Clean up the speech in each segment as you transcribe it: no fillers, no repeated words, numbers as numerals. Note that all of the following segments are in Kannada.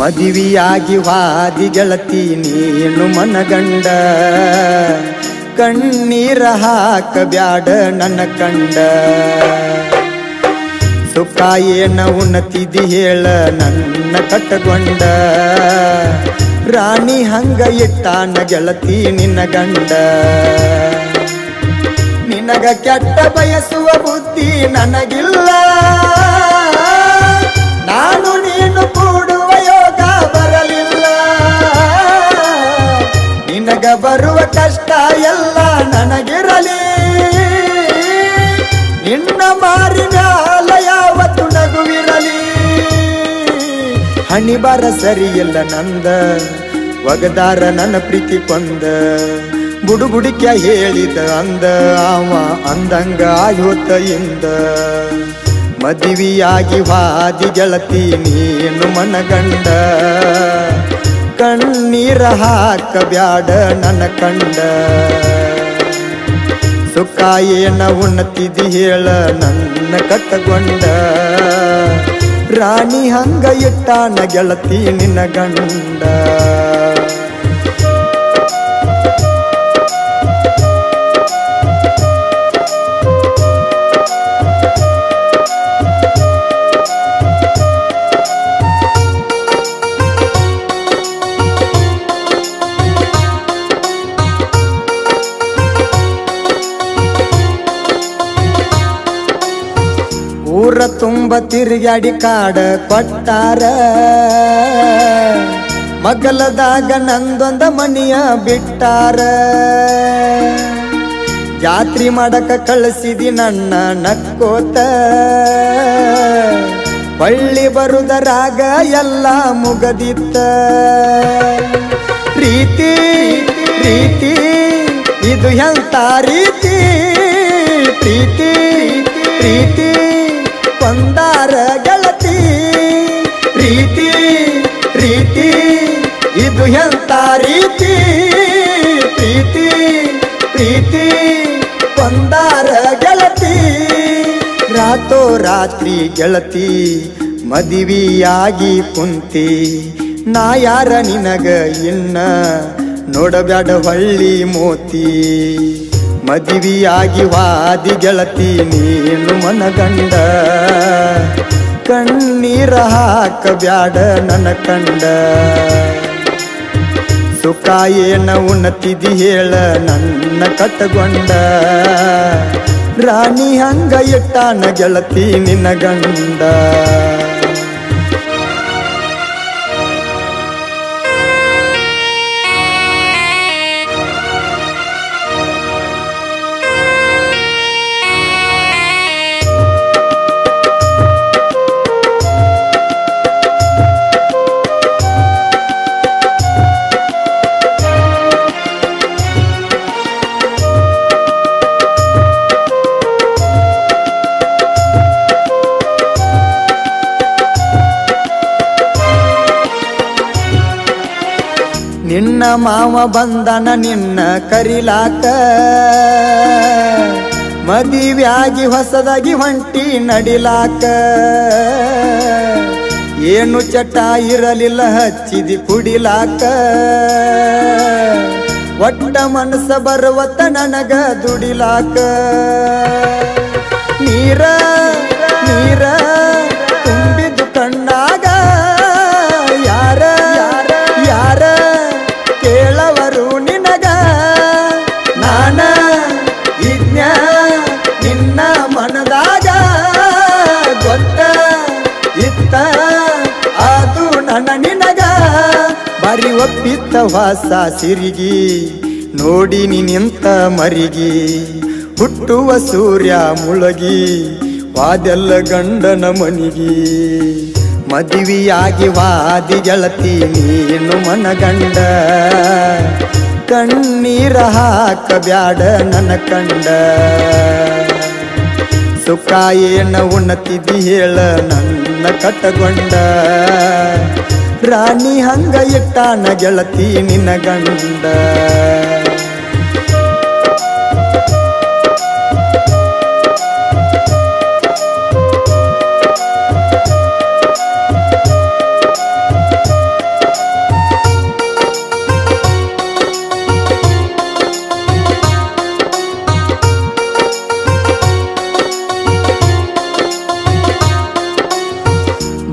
ಮದುವೆಯಾಗಿ ವಾದಿ ಗೆಳತಿ ನೀನು ಮನಗಂಡ ಕಣ್ಣೀರ ಹಾಕ ಬ್ಯಾಡ ನನ್ನ ಕಂಡ ಸುಖ ಏನ ಉನ್ನತಿದಿ ಹೇಳ ನನ್ನ ಕಟ್ಟಗೊಂಡ ರಾಣಿ ಹಂಗ ಇಟ್ಟಾನ ಗೆಳತಿ ನಿನ್ನ ಗಂಡ ನಿನಗ ಕೆಟ್ಟ ಬಯಸುವ ಬುದ್ಧಿ ನನಗಿಲ್ಲ ನಾನು ನೀನು ಕೂಡುವ ಯೋಗ ಬರಲಿಲ್ಲ ನಿನಗ ಬರುವ ಕಷ್ಟ ಎಲ್ಲ ನನಗಿರಲಿ ನಿನ್ನ ಮಾರಿ ಮ್ಯಾಲ ಯಾವತ್ತು ನಗುವಿರಲಿ ಹಣಿ ಬರ ಸರಿಯಿಲ್ಲ ನಂದ ಒಗದಾರ ನನ್ನ ಪ್ರೀತಿ ಕೊಂದ ಬುಡುಬುಡಿಕ್ಯ ಹೇಳಿದ ಅಂದ ಅವ ಅಂದಂಗ ಆಯೋತ ಇಂದ ಮದುವೆಯಾಗಿ ವಾದಿ ಗೆಳತಿ ನೀನು ಮನಗಂಡ ಕಣ್ಣೀರ ಹಾಕ ಬ್ಯಾಡ ನನ್ನ ಕಂಡ ಸುಖ ಏನ ಉನ್ನತಿದಿ ಹೇಳ ನನ್ನ ಕಟ್ಟಗೊಂಡ ರಾಣಿ ಹಂಗ ಇಟ್ಟಾನ ಗೆಳತಿ ನಿನ್ನ ಗಂಡ ಊರ ತುಂಬ ತಿರುಗಾಡಿ ಕಾಡ ಕೊಟ್ಟಾರ ಮಗಲದಾಗ ನಂದೊಂದ ಮನಿಯ ಬಿಟ್ಟಾರ ಜಾತ್ರಿ ಮಾಡಕ ಕಳಿಸಿದಿ ನನ್ನ ನಕ್ಕೋತ ಬಳ್ಳಿ ಬರುದರಾಗ ಎಲ್ಲ ಮುಗದಿತ್ತ ಪ್ರೀತಿ ಪ್ರೀತಿ ಇದು ಎಂತ ರೀತಿ ಪ್ರೀತಿ ಪ್ರೀತಿ ಕೊಂದಾರ ಗೆಳತಿ ಪ್ರೀತಿ ಪ್ರೀತಿ ಇದು ಎಂತ ರೀತಿ ಪ್ರೀತಿ ಪ್ರೀತಿ ಕೊಂದಾರ ಗೆಳತಿ ರಾತೋ ರಾತ್ರಿ ಗೆಳತಿ ಮದುವೆಯಾಗಿ ಕುಂತಿ ನಾ ಯಾರ ನಿನಗ ಇನ್ನ ನೋಡಬ್ಯಾಡ ಹೊಳ್ಳಿ ಮೋತಿ ಮದುವೆಯಾಗಿ ವಾದಿ ಗೆಳತಿ ನೀನು ಮನಗಂಡ ಕಣ್ಣೀರ ಹಾಕ ಬ್ಯಾಡ ನನ್ನ ಕಂಡ ಸುಖ ಏನ ಉನ್ನತಿದಿ ಹೇಳ ನನ್ನ ಕಟ್ಟಗೊಂಡ ರಾಣಿ ಹಂಗ ಇಟ್ಟಾನ ಗೆಳತಿ ನಿನ್ನ ಗಂಡ ನಿನ್ನ ಮಾವ ಬಂದನ ನಿನ್ನ ಕರಿಲಾಕ ಮದುವೆಯಾಗಿ ಹೊಸದಾಗಿ ಹೊಂಟಿ ನಡಿಲಾಕ ಏನು ಚಟ ಇರಲಿಲ್ಲ ಹಚ್ಚಿದಿ ಕುಡಿಲಾಕ ಒಟ್ಟ ಮನಸ್ಸ ಬರುವತ್ತ ನನಗ ದುಡಿಲಾಕ ನೀರ ನೀರ ತುಂಬಿದು ಕಣ್ಣಾಗ ಯಾರ ಯಾರ ಕೇಳವರು ನಿನಗ ನಾನ ಇಜ್ಞ ನಿನ್ನ ಮನದಾಗ ಗೊತ್ತ ಇತ್ತ ಅದು ನನ್ನ ನಿನಗ ಬರಿ ಒಪ್ಪಿತ್ತ ವಾಸ ಸಿರಿಗಿ ನೋಡಿ ನಿಂತ ಮರಿಗಿ ಹುಟ್ಟುವ ಸೂರ್ಯ ಮುಳಗಿ ವಾದೆಲ್ಲ ಗಂಡನ ಮನಿಗಿ ಮದುವೆಯಾಗಿ ವಾದಿ ಗೆಳತಿ ನೀನು ಮನಗಂಡ ಕಣ್ಣೀರ ಹಾಕ ಬ್ಯಾಡ ನನ್ನ ಕಂಡ ಸುಖ ಏನ ಉನ್ನತಿದಿ ಹೇಳ ನನ್ನ ಕಟ್ಟಗೊಂಡ ರಾಣಿ ಹಂಗ ಇಟ್ಟಾನ ಗೆಳತಿ ನಿನ್ನ ಗಂಡ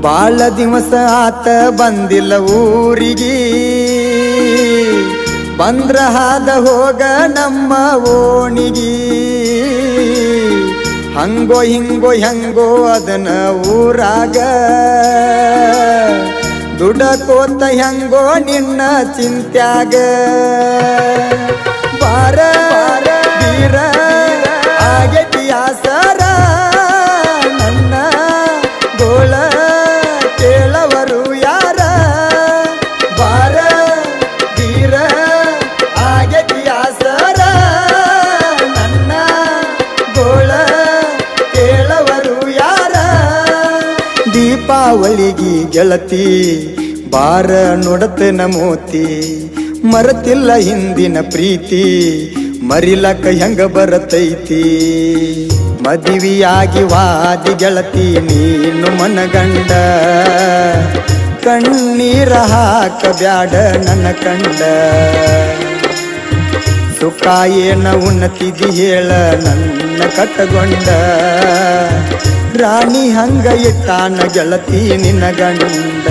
ಬಾಳ ದಿವಸ ಆತ ಬಂದಿಲ್ಲ ಊರಿಗೆ, ಬಂದ್ರ ಹಾದ ಹೋಗ ನಮ್ಮ ಓಣಿಗಿ. ಹಂಗೋ ಹಿಂಗೋ ಹೆಂಗೋ ಅದನ ಊರಾಗ, ದುಡಕೋತ ಹೆಂಗೋ ನಿನ್ನ ಚಿಂತ್ಯಾಗ. ಬಾರ ಬೀರ ಆಗೇತಿ ಆಸರ, ನನ್ನ ಗೋಳ ಕೇಳವರು ಯಾರ. ಬಾರ ಬೀರ ಆಗೇತಿ ಆಸರ, ನನ್ನ ಗೋಳ ಕೇಳವರು ಯಾರ. ದೀಪಾವಳಿಗಿ ಗೆಳತಿ ಬಾರ ನೋಡತನ ಮೋತಿ, ಮರತಿಲ್ಲ ಹಿಂದಿನ ಪ್ರೀತಿ, ಮರಿಲಕ ಹೆಂಗ ಬರತೈತಿ. ಮದುವೆಯಾಗಿ ವಾದಿ ಗೆಳತಿ ನೀನು ಮನಗಂಡ, ಕಣ್ಣೀರ ಹಾಕ ಬ್ಯಾಡ ನನ್ನ ಕಂಡ. ಸುಖ ಏನ ಉನ್ನತಿದಿ ಹೇಳ ನನ್ನ ಕಟ್ಟಗೊಂಡ, ರಾಣಿ ಹಂಗ ಇಟ್ಟಾನ ಗೆಳತಿ ನಿನ್ನ ಗಂಡ.